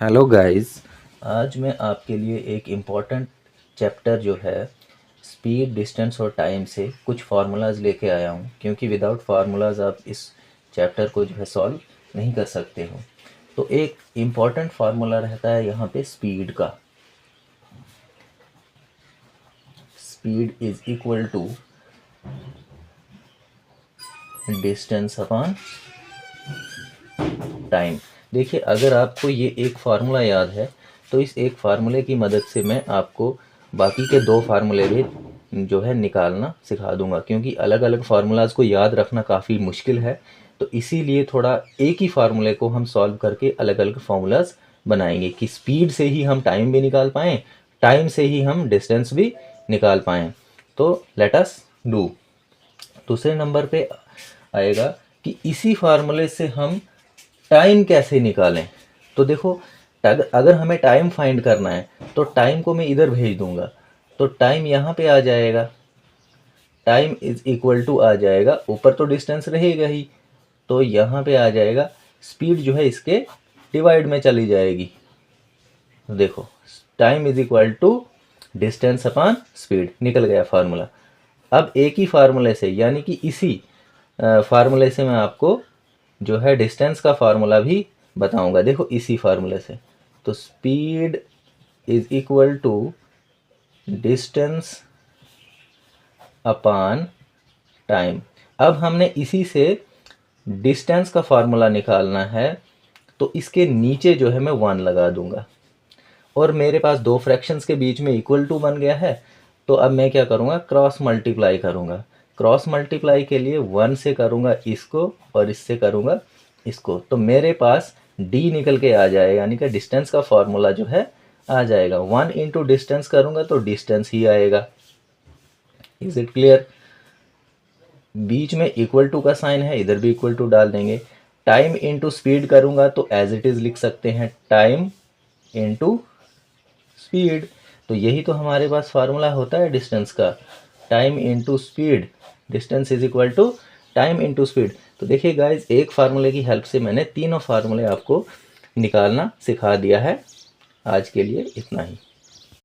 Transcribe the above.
Hello guys, आज मैं आपके लिए एक इम्पॉर्टेंट चैप्टर जो है स्पीड, डिस्टेंस और टाइम से कुछ फार्मूलाज लेके आया हूँ, क्योंकि विदाउट फार्मूलाज आप इस चैप्टर को जो है सॉल्व नहीं कर सकते हो। तो एक इम्पॉर्टेंट फार्मूला रहता है यहाँ पे स्पीड का। Speed is equal to distance upon time. देखिए, अगर आपको ये एक फार्मूला याद है तो इस एक फार्मूले की मदद से मैं आपको बाकी के दो फार्मूले भी जो है निकालना सिखा दूंगा, क्योंकि अलग अलग फार्मूलाज को याद रखना काफ़ी मुश्किल है। तो इसीलिए थोड़ा एक ही फार्मूले को हम सॉल्व करके अलग अलग फार्मूलाज बनाएंगे कि स्पीड से ही हम टाइम भी निकाल पाएँ, टाइम से ही हम डिस्टेंस भी निकाल पाएँ। तो लेट अस डू। दूसरे नंबर पे आएगा कि इसी फार्मूले से हम टाइम कैसे निकालें। तो देखो, अगर हमें टाइम फाइंड करना है तो टाइम को मैं इधर भेज दूंगा, तो टाइम यहाँ पे आ जाएगा। टाइम इज इक्वल टू आ जाएगा, ऊपर तो डिस्टेंस रहेगा ही, तो यहाँ पे आ जाएगा स्पीड जो है इसके डिवाइड में चली जाएगी। तो देखो, time is equal to distance upon speed, निकल गया फार्मूला। अब एक ही फार्मूले से, यानी कि इसी फार्मूले से मैं आपको जो है डिस्टेंस का फार्मूला भी बताऊंगा। देखो, इसी फार्मूले से, तो speed is equal to distance upon time. अब हमने इसी से डिस्टेंस का फार्मूला निकालना है, तो इसके नीचे जो है मैं 1 लगा दूंगा, और मेरे पास दो फ्रैक्शंस के बीच में इक्वल टू बन गया है। तो अब मैं क्या करूँगा, क्रॉस मल्टीप्लाई करूँगा। क्रॉस मल्टीप्लाई के लिए 1 से करूँगा इसको और इससे करूँगा इसको, तो मेरे पास d निकल के आ जाएगा, यानी कि डिस्टेंस का फार्मूला जो है आ जाएगा। 1 इंटू डिस्टेंस करूँगा तो डिस्टेंस ही आएगा। Is it clear? बीच में इक्वल टू का साइन है, इधर भी इक्वल टू डाल देंगे। टाइम इंटू स्पीड करूँगा तो एज इट इज़ लिख सकते हैं, टाइम इंटू स्पीड। तो यही तो हमारे पास फार्मूला होता है डिस्टेंस का, time into speed. Distance is equal to time into speed. तो देखिए गाइज, एक फार्मूले की हेल्प से मैंने तीनों फार्मूले आपको निकालना सिखा दिया है। आज के लिए इतना ही।